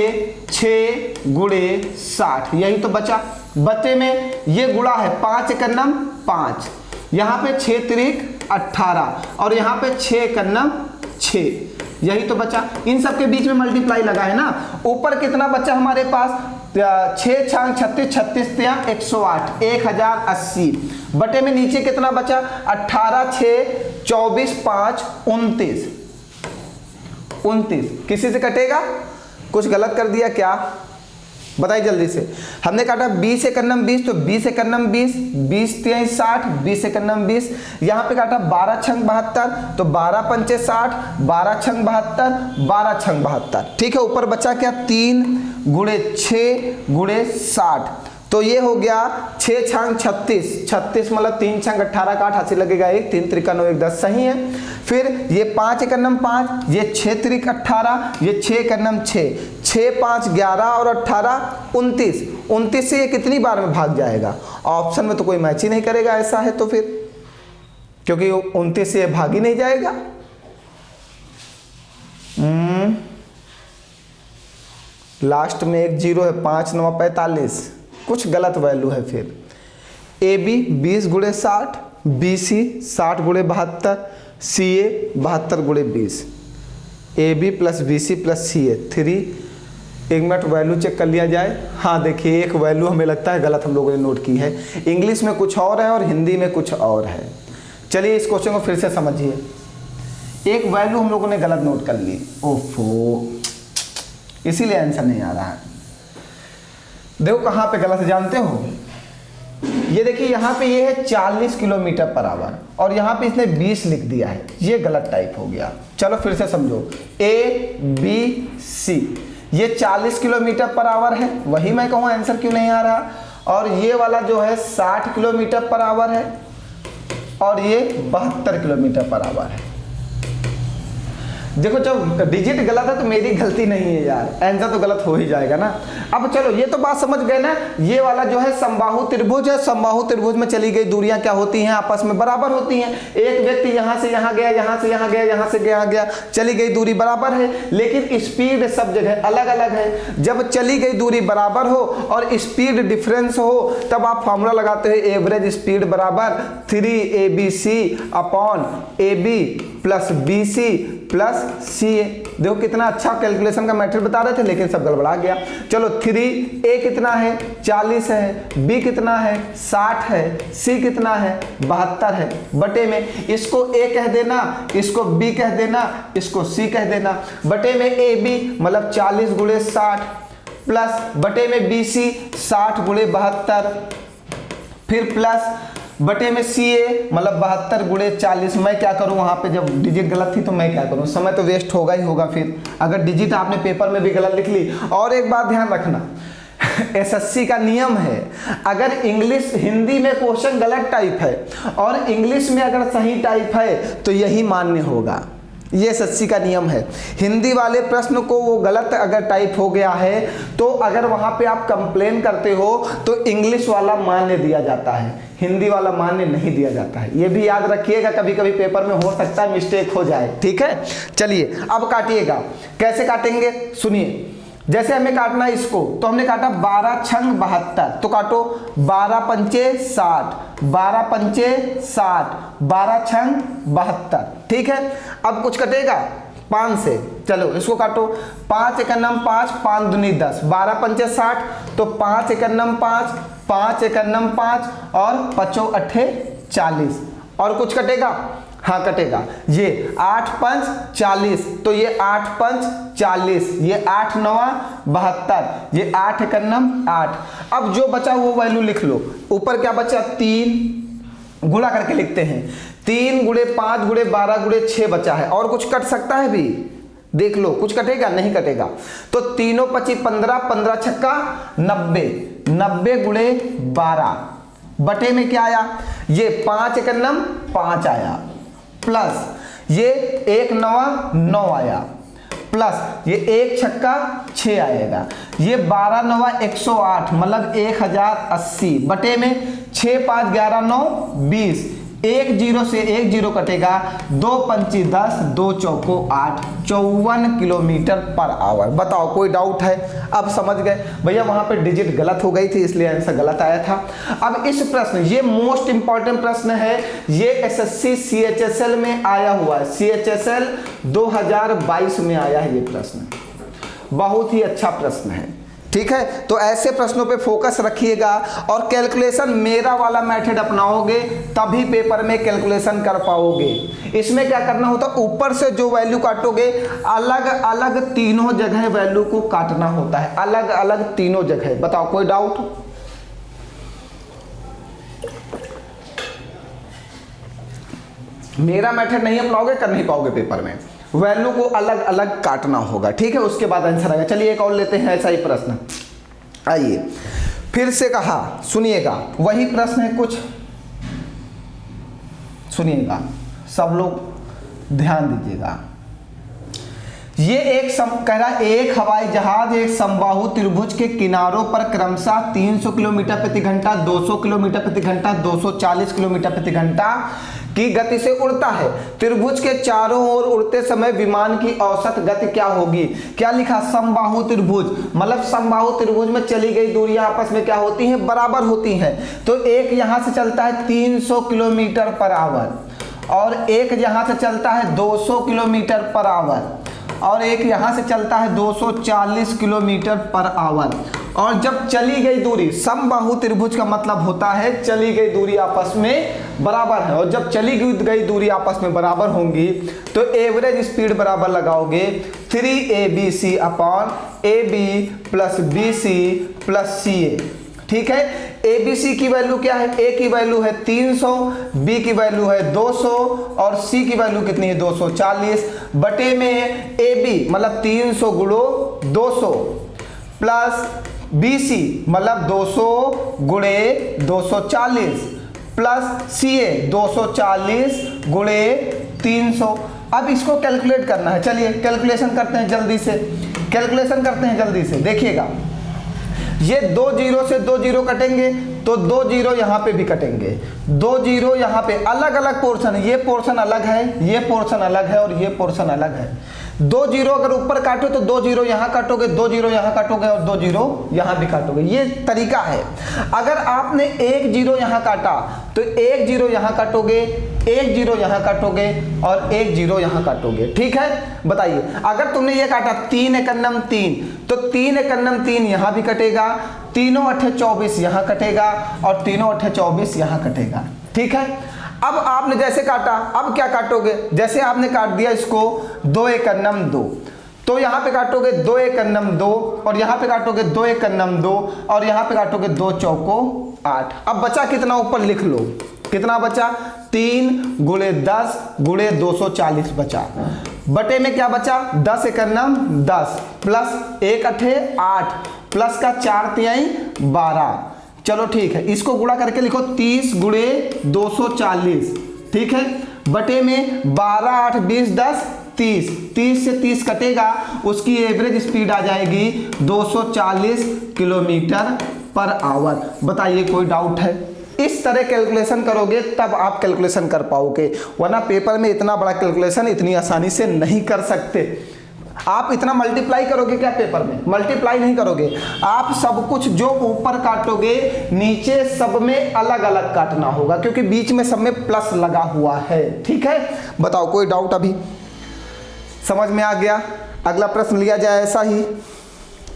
6 गुणे 60, यही तो बचा। बचे में ये गुणा है 5 एकन्नम 5, यहाँ पे 6 त्रिक 18 और यहाँ पे 6 एकन्नम 6, यही तो बचा। इन सब के बीच में मल्टीप्लाई लगा है ना। ऊपर कितना बचा हमारे पास? 6 छांग 36, 36 त्रिया 108, 1080। बटे में नीचे कितना बचा? 18 6 24 5 29, 29। किसी से कटेगा? कुछ गलत कर दिया क्या? बताइए जल्दी से। हमने काटा 20 एकन्नम 20, तो 20 एकन्नम 20, 20 त्रिया 60, 20 एकन्नम 20। यहाँ पे काटा 12 छंग 72, तो 12 पंचे 60, 12 छंग 72, 12 छंग 72, ठीक है। ऊपर बचा क्या? 3 गुणे 6 गुणे 60, तो ये हो गया 6 छंग 36, 36 मतलब 3 छंग 18 का 88 लगेगा, 1 3 त्रिका 9 1 10, सही है। फिर ये 5 एकन्नम 5, ये 6 त्रिक 18, ये 6 एकन्नम 6, 6 5 11 और 18 29, 29 से ये कितनी बार में भाग जाएगा? ऑप्शन में तो कोई मैच ही नहीं करेगा, ऐसा है तो फिर, क्योंकि 29 से ये भाग ही नहीं जाएगा। लास्ट में एक 0 है, 5 9 45, कुछ गलत वैल्यू है। फिर AB 20 गुणे 60, BC 60 गुणे 72, CA 72 गुणे 20, AB plus BC plus CA 3। एक मिनट वैल्यू चेक कर लिया जाए। हाँ देखिए, एक वैल्यू हमें लगता है गलत हम लोगों ने नोट की है। इंग्लिश में कुछ और है और हिंदी में कुछ और है। चलिए इस क्वेश्चन को फिर से समझिए। एक वैल्यू हम लोगों ने गलत नोट कर ली, ओफो, इसीलिए आंसर नहीं आ रहा है। देखो कहाँ पे गलत है जानते हो? ये देखिए यहाँ पे ये है 40 किलोमीटर पर आवर और यहाँ पे इसने 20 लिख दिया है, ये गलत टाइप हो गया। चलो फिर से समझो। ABC, ये 40 किलोमीटर पर आवर है, वही मैं कहूँ आंसर क्यों नहीं आ रहा। और ये वाला जो है 60 किलोमीटर पर आवर है और ये 72 किलोमीटर पर आवर है। देखो जब डिजिट गलत है तो मेरी गलती नहीं है यार, आंसर तो गलत हो ही जाएगा ना। अब चलो ये तो बात समझ गए ना। ये वाला जो है समबाहु त्रिभुज है, समबाहु त्रिभुज में चली गई दूरियां क्या होती हैं? आपस में बराबर होती हैं। एक व्यक्ति यहाँ से यहाँ गया, यहाँ से यहाँ गया, यहाँ से यहाँ गया, चली गई दूरी बराबर है, लेकिन स्पीड सब जगह अलग अलग है। जब चली गई दूरी बराबर हो और स्पीड डिफरेंस हो तब आप फॉर्मूला लगाते हो एवरेज स्पीड बराबर 3ABC upon AB plus BC plus CA। देखो कितना अच्छा कैलकुलेशन का मैथड बता रहे थे, लेकिन सब गड़बड़ा गया। चलो 3A कितना है? 40 है, B कितना है? 60 है, C कितना है? 72 है। बटे में इसको A कह देना, इसको B कह देना, इसको C कह देना। बटे में AB मतलब 40 गुणे 60 प्लस बटे में BC 60 गुणे 72, फिर प्लस बटे में CA मतलब 72 गुणे 40। मैं क्या करूं, वहां पे जब डिजिट गलत थी तो मैं क्या करूं, समय तो वेस्ट होगा ही होगा फिर, अगर डिजिट आपने पेपर में भी गलत लिख ली। और एक बात ध्यान रखना, SSC का नियम है, अगर इंग्लिश हिंदी में क्वेश्चन गलत टाइप है और इंग्लिश में अगर सही टाइप है तो यही मान्य होगा। ये SSC का नियम है। हिंदी वाले प्रश्न को वो गलत अगर टाइप हो गया है तो अगर वहां पे आप कंप्लेन करते हो तो इंग्लिश वाला मान्य दिया जाता है, हिंदी वाला मान्य नहीं दिया जाता है। ये भी याद रखिएगा, कभी कभी पेपर में हो सकता है मिस्टेक हो जाए, ठीक है। चलिए अब काटिएगा, कैसे काटेंगे सुनिए। जैसे हमें काटना है इसको, तो हमने काटा 12 छंग 72, तो काटो 12 पंचे 60, 12 पंचे 60, 12 छंग 72, ठीक है। अब कुछ कटेगा 5 से, चलो इसको काटो। 5 एकन्नम 5, 5 दूनी 10, 12 पंचे 60, तो 5 एकन्नम 5, 5 एकन्नम 5 और 5 अट्ठे 40। और कुछ कटेगा? हाँ कटेगा। ये 8 5 40, तो ये 8 5 40, ये 8 9 72, ये 8 1 8। अब जो बचा वो वैल्यू लिख लो। ऊपर क्या बचा 3, गुणा करके लिखते हैं। 3 गुणे 5 गुणे 12 गुणे 6 बचा है। और कुछ कट सकता है भी? देख लो, कुछ कटेगा? नहीं कटेगा। तो 3 25 15, 15 छक्का 90, 90 गुणे 12 बटे में क्या आया? ये 5 1 5 आया, प्लस ये 1 9 9 आया, प्लस ये 1 छक्का 6 आएगा, ये 12 9 108 मतलब 1080 बटे में 6 5 11 9 20, 1 0 से 1 0 कटेगा, 2 25 10, 2 चौको 8, 54 किलोमीटर पर आवर। बताओ कोई डाउट है? अब समझ गए भैया, वहां पे डिजिट गलत हो गई थी इसलिए आंसर गलत आया था। अब इस प्रश्न, ये मोस्ट इंपॉर्टेंट प्रश्न है, ये एसएससी सीएचएसएल में आया हुआ है, सीएचएसएल 2022 में आया है ये प्रश्न, बहुत ही अच्छा प्रश्न है। ठीक है, तो ऐसे प्रश्नों पे फोकस रखिएगा और कैलकुलेशन मेरा वाला मेथड अपनाओगे तभी पेपर में कैलकुलेशन कर पाओगे। इसमें क्या करना होता है, ऊपर से जो वैल्यू काटोगे अलग अलग तीनों जगह वैल्यू को काटना होता है, अलग अलग तीनों जगह। बताओ कोई डाउट? मेरा मेथड नहीं अपनाओगे कर नहीं पाओगे पेपर में, वैल्यू को अलग अलग काटना होगा। ठीक है, उसके बाद आंसर आएगा। चलिए एक और लेते हैं ऐसा ही प्रश्न। आइए फिर से कहा, सुनिएगा, वही प्रश्न है कुछ, सुनिएगा सब लोग ध्यान दीजिएगा। ये कह रहा एक हवाई जहाज एक समबाहु त्रिभुज के किनारों पर क्रमशः 300 किलोमीटर प्रति घंटा, 200 किलोमीटर प्रति घंटा, 240 किलोमीटर प्रति घंटा की गति से उड़ता है। त्रिभुज के चारों ओर उड़ते समय विमान की औसत गति क्या होगी? क्या लिखा? समबाहु त्रिभुज, मतलब समबाहु त्रिभुज में चली गई दूरियां आपस में क्या होती हैं? बराबर होती हैं। तो एक यहां से चलता है 300 किलोमीटर पर आवर, और एक यहां से चलता है 200 किलोमीटर पर आवर, और एक यहां से चलता है 240 किलोमीटर पर आवर। और जब चली गई दूरी, समबाहु त्रिभुज का मतलब होता है चली गई दूरी आपस में बराबर है, और जब चली गई दूरी आपस में बराबर होंगी तो एवरेज स्पीड बराबर लगाओगे 3abc upon ab plus bc plus ca। ठीक है, ABC की वैल्यू क्या है? A की वैल्यू है 300, B की वैल्यू है 200 और C की वैल्यू कितनी है? 240 बटे में AB मतलब 300 गुणो 200 प्लस BC मतलब 200 गुणे 240 प्लस CA 240 गुणे 300। अब इसको कैलकुलेट करना है। चलिए कैलकुलेशन करते हैं जल्दी से, कैलकुलेशन करते हैं जल्दी से। देखिएगा, ये 2 0 से 2 0 कटेंगे तो 2 0 यहाँ पे भी कटेंगे, 2 0 यहाँ पे, अलग अलग पोर्शन है, ये पोर्शन अलग है, ये पोर्शन अलग है और ये पोर्शन अलग है। 2 0 अगर ऊपर काटो तो 2 0 यहाँ काटोगे, 2 0 यहाँ काटोगे और 2 0 यहाँ भी काटोगे, ये तरीका है। अगर आपने 1 0 यहाँ काटा तो 1 0 यहाँ काटोगे, 1 0 यहाँ काटोगे और 1 0 यहाँ काटोगे। ठीक है, बताइए अगर तुमने ये काटा 3 1 3 तो 3 1 3 यहाँ भी कटेगा, 3 8 24 यहाँ कटेगा और 3 8 24 यहाँ कटेगा। ठीक है, अब आपने जैसे काटा, अब क्या काटोगे? जैसे आपने काट दिया इसको 2 1 2, तो यहाँ पे काटोगे 2 1 2 और यहाँ पे काटोगे 2 1 2 और यहाँ पे काटोगे 2 चौको 8। अब बचा कितना? ऊपर लिख लो कितना बचा? 3 गुणे 10 गुणे 240 बचा, बटे में क्या बचा? 10 1 10 प्लस 1 8 8 प्लस का 4 तिहाई 12। चलो ठीक है, इसको गुणा करके लिखो 30 गुणे 240। ठीक है, बटे में 12 8 20 10 30, 30 से 30 कटेगा, उसकी एवरेज स्पीड आ जाएगी 240 किलोमीटर पर आवर। बताइए कोई डाउट है? इस तरह कैलकुलेशन करोगे तब आप कैलकुलेशन कर पाओगे, वरना पेपर में इतना बड़ा कैलकुलेशन इतनी आसानी से नहीं कर सकते। आप इतना मल्टीप्लाई करोगे क्या पेपर में? मल्टीप्लाई नहीं करोगे आप, सब कुछ जो ऊपर काटोगे नीचे सब में अलग अलग काटना होगा, क्योंकि बीच में सब में प्लस लगा हुआ है। ठीक है, बताओ कोई डाउट? अभी समझ में आ गया? अगला प्रश्न लिया जाए ऐसा ही,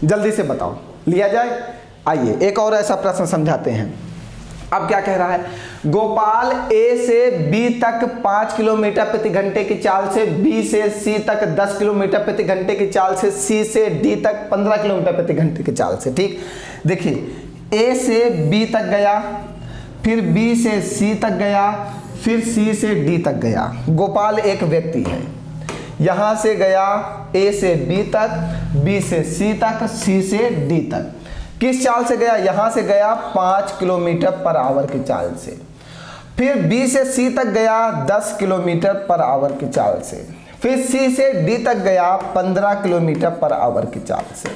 जल्दी से बताओ, लिया जाए? आइए एक और ऐसा प्रश्न समझाते हैं। अब क्या कह रहा है, गोपाल ए से बी तक 5 किलोमीटर प्रति घंटे की चाल से, बी से सी तक 10 किलोमीटर प्रति घंटे की चाल से, सी से डी तक 15 किलोमीटर प्रति घंटे की चाल से। ठीक, देखिए ए से बी तक गया, फिर बी से सी तक गया, फिर सी से डी तक गया। गोपाल एक व्यक्ति है, यहां से गया ए से बी तक, बी से सी तक, सी से डी तक। किस चाल से गया, यहां से गया 5 किलोमीटर पर आवर की चाल से। फिर बी से सी तक गया 10 किलोमीटर पर आवर की चाल से। फिर सी से डी तक गया 15 किलोमीटर पर आवर की चाल से।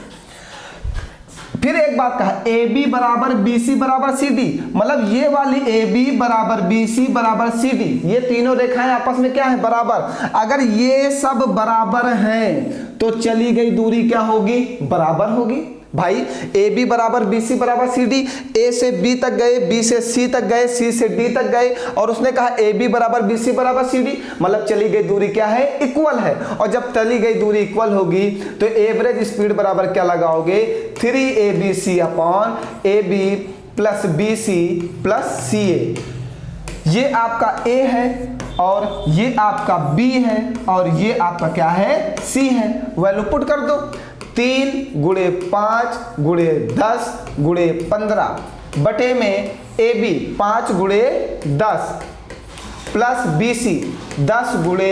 फिर एक बात कहा, ए बी बराबर बी सी बराबर सी डी, मतलब ये वाली ए बी बराबर बी सी बराबर सी डी, ये तीनों रेखाएं आपस में क्या है, बराबर। अगर ये सब बराबर हैं तो चली गई दूरी क्या होगी, बराबर होगी। भाई ए बी बराबर बी सी बराबर सी डी, ए से बी तक गए, बी से सी तक गए, सी से डी तक गए, और उसने कहा ए बी बराबर बी सी बराबर सी डी, मतलब चली गई दूरी क्या है, इक्वल है। और जब चली गई दूरी इक्वल होगी तो एवरेज स्पीड बराबर क्या लगाओगे, 3ABC upon A B plus B C plus C A. ये आपका ए है और ये आपका बी है और ये आपका क्या है, सी है। वैल्यू पुट कर दो, 3 गुणे 5 गुणे 10 गुणे 15 बटे में ए बी 5 गुणे 10 प्लस बी सी 10 गुणे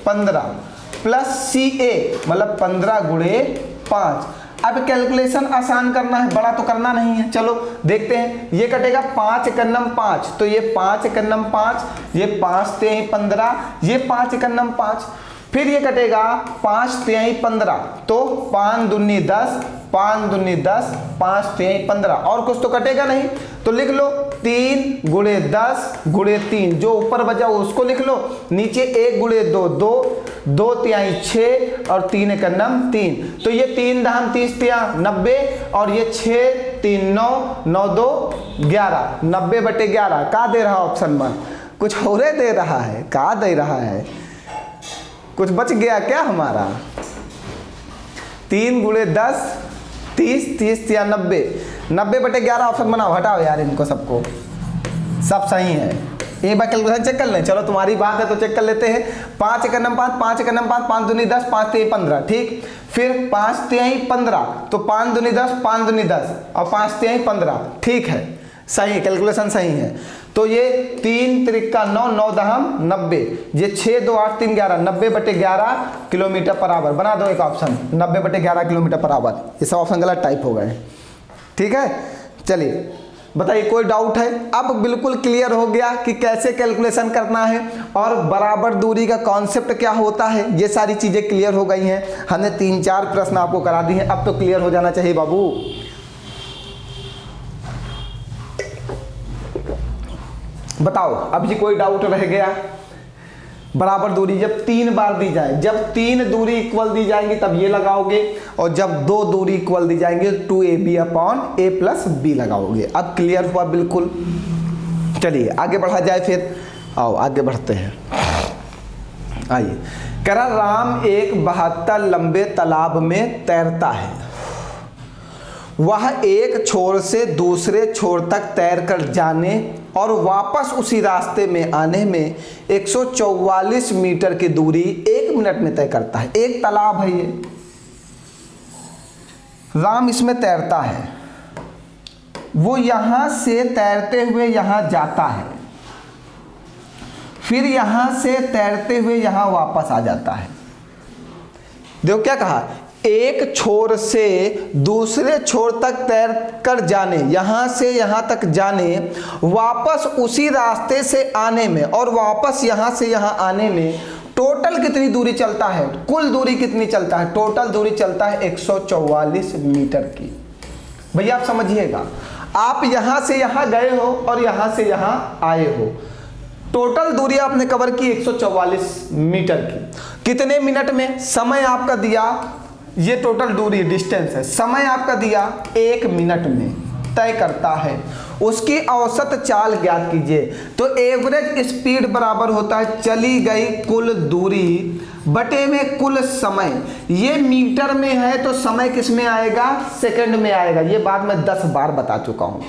15 प्लस सी ए मतलब 15 गुणे 5। अब कैलकुलेशन आसान करना है, बड़ा तो करना नहीं है। चलो देखते हैं, ये कटेगा 5 एकन्नम 5, तो ये 5 एकन्नम 5, ये 5 तिहाई 15, ये 5 एकन्नम 5। फिर ये कटेगा 5 तिहाई 15, तो 5 दूनी 10, 5 दूनी 10, 5 तिहाई 15, और कुछ तो कटेगा नहीं, तो लिख लो 3 गुणे 10 गुणे 3, जो ऊपर बचा उसको लिख लो, नीचे 1 गुणे 2 2, 2 तिहाई 6 और 3 एकन्नम 3, तो ये 3 दहम 30 तिया 90, और ये 6 3 9 9 2 11, 90 बटे 11 का दे रहा ऑप्शन में, कुछ और दे रहा है, का दे रहा है, कुछ बच गया क्या हमारा। 3 गुणे 10 30, 30 या 90, 90 बटे 11 ऑप्शन बनाओ, हटाओ यार इनको सबको, सब सही है। एक बार कैलकुलेशन चेक कर लें, चलो तुम्हारी बात है तो चेक कर लेते हैं। 5 एकन्नम 5, 5 एकन्नम 5, 5 दूनी 10, 5 तिहाई 15, ठीक। फिर 5 तिहाई 15, तो 5 दूनी 10, 5 दूनी 10 और 5 तिहाई 15, ठीक है, सही है, कैलकुलेशन सही है। तो ये 3 त्रिका 9, 9 दहम 90, ये 6 2 8 3 11, 90 बटे 11 किलोमीटर पर आवर। बना दो एक ऑप्शन, 90 बटे 11 किलोमीटर पर आवर। ये सब ऑप्शन गलत टाइप हो गए, ठीक है। चलिए बताइए, कोई डाउट है? अब बिल्कुल क्लियर हो गया कि कैसे कैलकुलेशन करना है और बराबर दूरी का कॉन्सेप्ट क्या होता है, ये सारी चीज़ें क्लियर हो गई हैं। हमने 3-4 प्रश्न आपको करा दिए हैं, अब तो क्लियर हो जाना चाहिए बाबू। बताओ अब ये कोई डाउट रह गया? बराबर दूरी जब 3 बार दी जाए, जब 3 दूरी इक्वल दी जाएंगी तब ये लगाओगे, और जब 2 दूरी इक्वल दी जाएंगे 2AB upon A plus B लगाओगे। अब क्लियर हुआ बिल्कुल। चलिए आगे बढ़ा जाए फिर, आओ आगे बढ़ते हैं। आइए, कह रहा राम एक 72 लंबे तालाब में तैरता है, वह एक छोर से दूसरे छोर तक तैर कर जाने और वापस उसी रास्ते में आने में 144 मीटर की दूरी 1 मिनट में तय करता है। एक तालाब है ये, राम इसमें तैरता है, वो यहां से तैरते हुए यहां जाता है, फिर यहां से तैरते हुए यहां वापस आ जाता है। देखो क्या कहा, एक छोर से दूसरे छोर तक तैर कर जाने, यहां से यहां तक जाने, वापस उसी रास्ते से आने में और वापस यहां से यहां आने में टोटल कितनी दूरी चलता है, कुल दूरी कितनी चलता है, टोटल दूरी चलता है 144 मीटर की। भैया आप समझिएगा, आप यहां से यहां गए हो और यहां से यहां आए हो, टोटल दूरी आपने कवर की 144 मीटर की। कितने मिनट में? समय आपका दिया, ये टोटल दूरी डिस्टेंस है, समय आपका दिया 1 मिनट में तय करता है। उसकी औसत चाल ज्ञात कीजिए। तो एवरेज स्पीड बराबर होता है चली गई कुल दूरी बटे में कुल समय। ये मीटर में है तो समय किस में आएगा, सेकंड में आएगा। ये बात मैं 10 बार बता चुका हूं।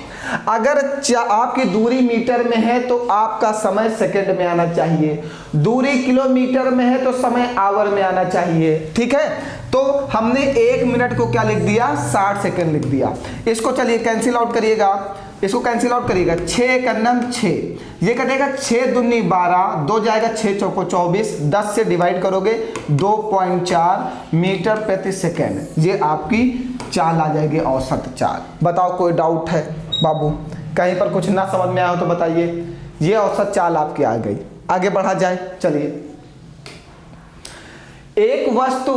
अगर आपकी दूरी मीटर में है तो आपका समय सेकंड में आना चाहिए, दूरी किलोमीटर में है तो समय आवर में आना चाहिए। ठीक है, तो हमने 1 मिनट को क्या लिख दिया, 60 सेकंड लिख दिया। इसको चलिए कैंसिल आउट करिएगा, इसको कैंसिल आउट करिएगा। 6 का नम 6, ये कटेगा 6 दूनी 12, 2 जाएगा 6 चौको 24, 10 से डिवाइड करोगे 2.4 मीटर प्रति सेकेंड। ये आपकी चाल आ जाएगी, औसत चाल। बताओ कोई डाउट है बाबू, कहीं पर कुछ ना समझ में आया हो तो बताइए। ये औसत चाल आपकी आ गई। आगे बढ़ा जाए, चलिए। एक वस्तु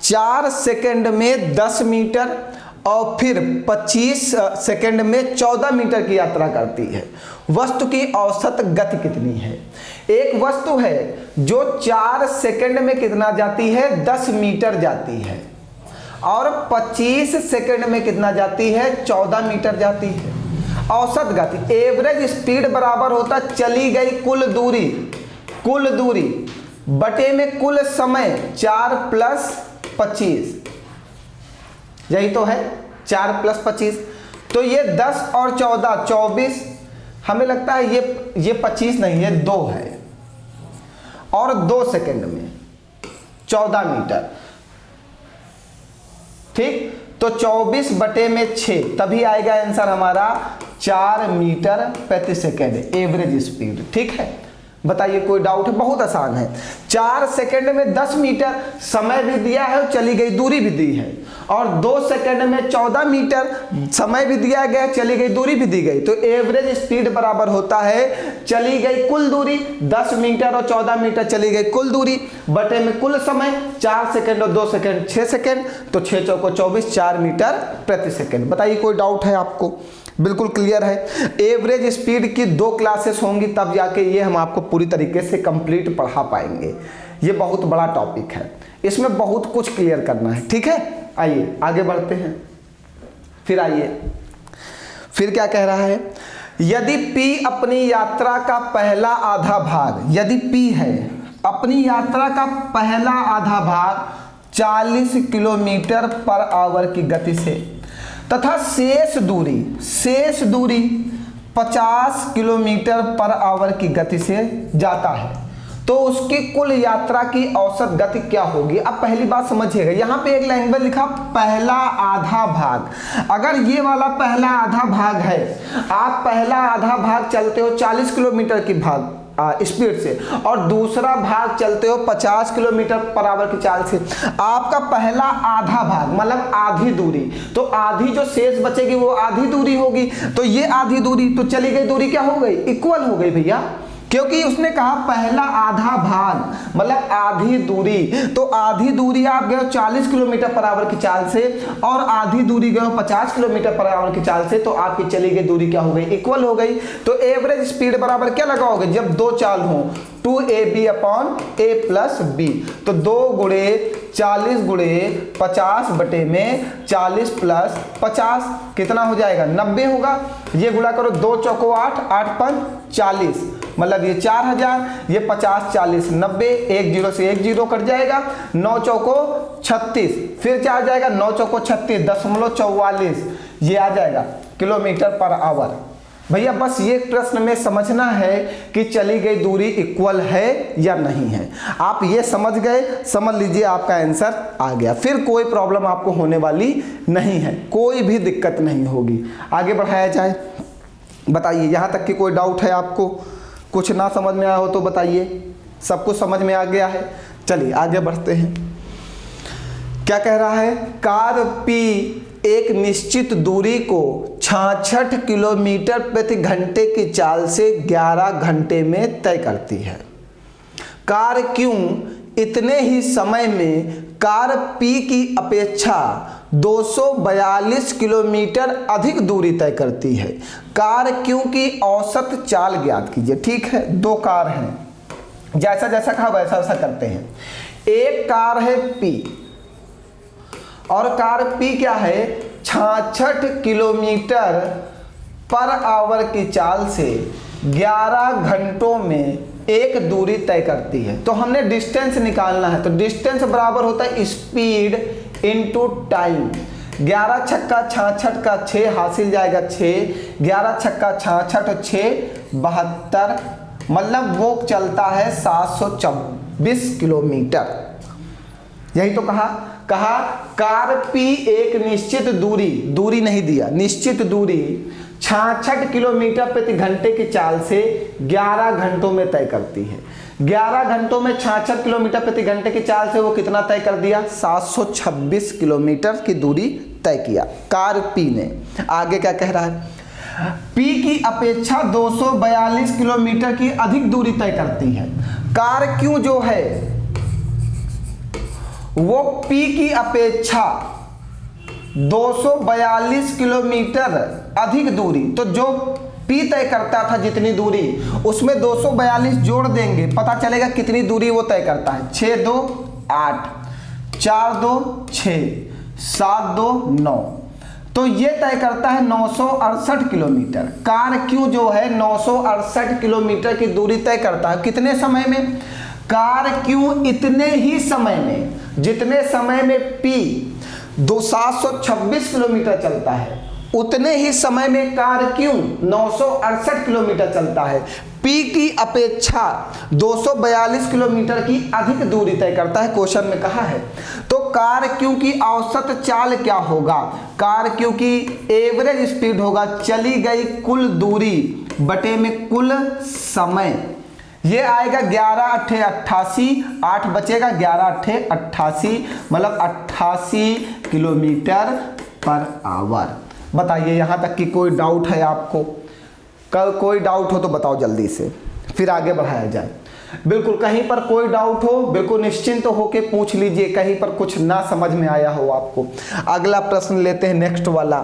4 सेकंड में 10 मीटर और फिर 25 सेकंड में 14 मीटर की यात्रा करती है। वस्तु की औसत गति कितनी है? एक वस्तु है जो 4 सेकंड में कितना जाती है, 10 मीटर जाती है, और 25 सेकंड में कितना जाती है, 14 मीटर जाती है। औसत गति एवरेज स्पीड बराबर होता चली गई कुल दूरी बटे में कुल समय 4 + 25, यही तो है 4 + 25। तो ये 10 और 14 24, हमें लगता है ये 25 नहीं है, 2 है, और 2 सेकंड में 14 मीटर। ठीक, तो 24 बटे में 6, तभी आएगा आंसर हमारा 4 मीटर प्रति सेकंड एवरेज स्पीड। ठीक है, बताइए कोई डाउट है? बहुत आसान है। 4 सेकंड में 10 मीटर समय भी दिया है और चली गई दूरी भी दी है, और 2 सेकंड में 14 मीटर समय भी दिया गया, चली गई दूरी भी दी गई। तो एवरेज स्पीड बराबर होता है चली गई कुल दूरी 10 मीटर और 14 मीटर चली गई कुल दूरी बटे में कुल समय 4 सेकंड और 2 सेकंड 6 सेकंड, तो 6 चौको 24, 4 मीटर प्रति सेकंड। बताइए कोई डाउट है आपको? बिल्कुल क्लियर है। एवरेज स्पीड की 2 क्लासेस होंगी, तब जाके ये हम आपको पूरी तरीके से कंप्लीट पढ़ा पाएंगे। ये बहुत बड़ा टॉपिक है, इसमें बहुत कुछ क्लियर करना है। ठीक है, आइए आगे बढ़ते हैं। फिर क्या कह रहा है, यदि P अपनी यात्रा का पहला आधा भाग, यदि P है अपनी यात्रा का पहला आधा भाग 40 किलोमीटर पर आवर की गति से तथा शेष दूरी 50 किलोमीटर पर आवर की गति से जाता है, तो उसकी कुल यात्रा की औसत गति क्या होगी? अब पहली बात समझिएगा, यहाँ पे एक लाइन में लिखा पहला आधा भाग। अगर ये वाला पहला आधा भाग है, आप पहला आधा भाग चलते हो 40 किलोमीटर की स्पीड से और दूसरा भाग चलते हो 50 किलोमीटर पर आवर की चाल से, आपका पहला आधा भाग मतलब आधी दूरी, तो आधी जो शेष बचेगी वो आधी दूरी होगी। तो ये आधी दूरी, तो चली गई दूरी क्या हो गई, इक्वल हो गई भैया, क्योंकि उसने कहा पहला आधा भाग मतलब आधी दूरी। तो आधी दूरी आप गए 40 किलोमीटर पर आवर की चाल से और आधी दूरी गए 50 किलोमीटर पर आवर की चाल से, तो आपकी चली गई दूरी क्या हो गई, इक्वल हो गई। तो एवरेज स्पीड बराबर क्या लगाओगे, जब 2 चाल हो 2ab/a + b, तो 2 × 40 × 50 बटे में 40 + 50 कितना हो जाएगा, 90 होगा। ये गुणा करो, 2 चौको 8, 8 × 40 मतलब ये 4000, ये 50 40 90, 1 0 से 1 0 कट जाएगा, 9 चौको 36, फिर क्या आ जाएगा, 9 चौको 36.44, ये आ जाएगा किलोमीटर पर आवर। भैया बस ये प्रश्न में समझना है कि चली गई दूरी इक्वल है या नहीं है। आप ये समझ गए, समझ लीजिए आपका आंसर आ गया। फिर कोई प्रॉब्लम आपको होने वाली नहीं है, कोई भी दिक्कत नहीं होगी। आगे बढ़ाया जाए, बताइए यहाँ तक कि कोई डाउट है आपको, कुछ ना समझ में आया हो तो बताइए। सब कुछ समझ में आ गया है, चलिए आगे बढ़ते हैं। क्या कह रहा है, कार P एक निश्चित दूरी को 66 किलोमीटर प्रति घंटे की चाल से 11 घंटे में तय करती है। कार Q इतने ही समय में कार P की अपेक्षा 242 किलोमीटर अधिक दूरी तय करती है। कार Q की औसत चाल ज्ञात कीजिए। ठीक है, 2 कार हैं, जैसा जैसा कहा वैसा वैसा करते हैं। एक कार है P और कार P क्या है, 66 किलोमीटर पर आवर की चाल से 11 घंटों में एक दूरी तय करती है। तो हमने डिस्टेंस निकालना है, तो डिस्टेंस बराबर होता है स्पीड इनटू टाइम। 11 छक्का 66 का 6 हासिल जाएगा 6, 11 छक्का 66 6 72, मतलब वो चलता है 724 किलोमीटर। यही तो कहा कार P एक निश्चित दूरी नहीं दिया, निश्चित दूरी 66 किलोमीटर प्रति घंटे की चाल से 11 घंटों में तय करती है। 11 घंटों में 66 किलोमीटर प्रति घंटे की चाल से वो कितना तय कर दिया? 726 किलोमीटर की दूरी तय किया कार P ने। आगे क्या कह रहा है? P की अपेक्षा 242 किलोमीटर की अधिक दूरी तय करती है। कार Q जो है वो P की अपेक्षा 242 किलोमीटर अधिक दूरी, तो जो P तय करता था जितनी दूरी, उसमें 242 जोड़ देंगे, पता चलेगा कितनी दूरी वो तय करता है। 6 2 8, 4 2 6, 7 2 9, तो ये तय करता है 968 किलोमीटर। कार Q जो है 968 किलोमीटर की दूरी तय करता है। कितने समय में? कार Q इतने ही समय में जितने समय में P 726 किलोमीटर चलता है, उतने ही समय में कार Q 968 किलोमीटर चलता है। P की अपेक्षा 242 किलोमीटर की अधिक दूरी तय करता है, क्वेश्चन में कहा है। तो कार Q की औसत चाल क्या होगा? कार Q की एवरेज स्पीड होगा चली गई कुल दूरी बटे में कुल समय। ये आएगा 11 8 88, 8 बचेगा, 11 8 88, मतलब 88 किलोमीटर पर आवर। बताइए यहाँ तक कि कोई डाउट है आपको? कल कोई डाउट हो तो बताओ जल्दी से, फिर आगे बढ़ाया जाए। बिल्कुल कहीं पर कोई डाउट हो बिल्कुल निश्चिंत तो होके पूछ लीजिए, कहीं पर कुछ ना समझ में आया हो आपको। अगला प्रश्न लेते हैं, नेक्स्ट वाला।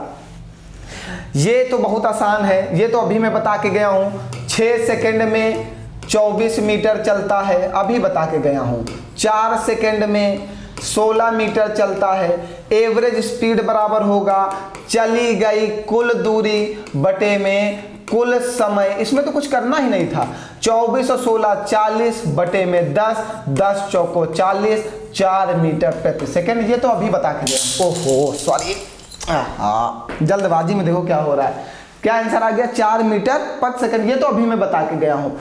ये तो बहुत आसान है, ये तो अभी मैं बता के गया हूँ। 6 सेकेंड में 24 मीटर चलता है, अभी बता के गया हूँ। 4 सेकेंड में 16 मीटर चलता है। एवरेज स्पीड बराबर होगा चली गई कुल दूरी बटे में कुल समय। इसमें तो कुछ करना ही नहीं था। 24 और 16 40 बटे में 10, 10 चौको 40, 4 मीटर प्रति सेकेंड। ये तो अभी बता के गया। ओहो सॉरी, जल्दबाजी में देखो क्या हो रहा है। क्या आंसर आ गया? 4 मीटर पर सेकेंड। ये तो अभी मैं बता के गया हूँ।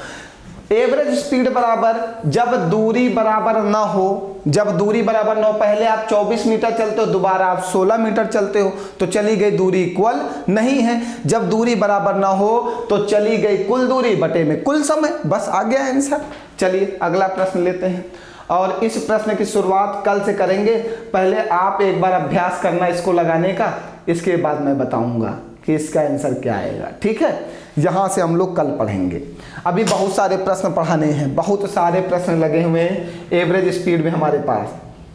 एवरेज स्पीड बराबर जब दूरी बराबर ना हो, जब दूरी बराबर ना हो, पहले आप 24 मीटर चलते हो, दोबारा आप 16 मीटर चलते हो, तो चली गई दूरी इक्वल नहीं है। जब दूरी बराबर ना हो तो चली गई कुल दूरी बटे में कुल समय। बस आ गया आंसर। चलिए अगला प्रश्न लेते हैं, और इस प्रश्न की शुरुआत कल से करेंगे। पहले आप एक बार अभ्यास करना इसको लगाने का, इसके बाद मैं बताऊंगा कि इसका आंसर क्या आएगा। ठीक है, यहाँ से हम लोग कल पढ़ेंगे। अभी बहुत सारे प्रश्न पढ़ाने हैं, बहुत सारे प्रश्न लगे हुए हैं एवरेज स्पीड में हमारे पास,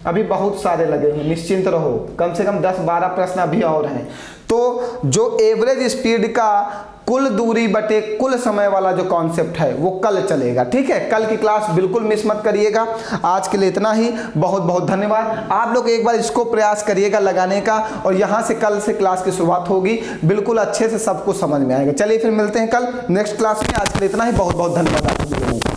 अभी बहुत सारे लगे हुए। निश्चिंत रहो, कम से कम 10-12 प्रश्न अभी और हैं। तो जो एवरेज स्पीड का कुल दूरी बटे कुल समय वाला जो कॉन्सेप्ट है वो कल चलेगा। ठीक है, कल की क्लास बिल्कुल मिस मत करिएगा। आज के लिए इतना ही, बहुत बहुत धन्यवाद। आप लोग एक बार इसको प्रयास करिएगा लगाने का, और यहाँ से कल से क्लास की शुरुआत होगी, बिल्कुल अच्छे से सब कुछ समझ में आएगा। चलिए फिर मिलते हैं कल नेक्स्ट क्लास में। आज के लिए इतना ही, बहुत बहुत धन्यवाद आप लोगों को।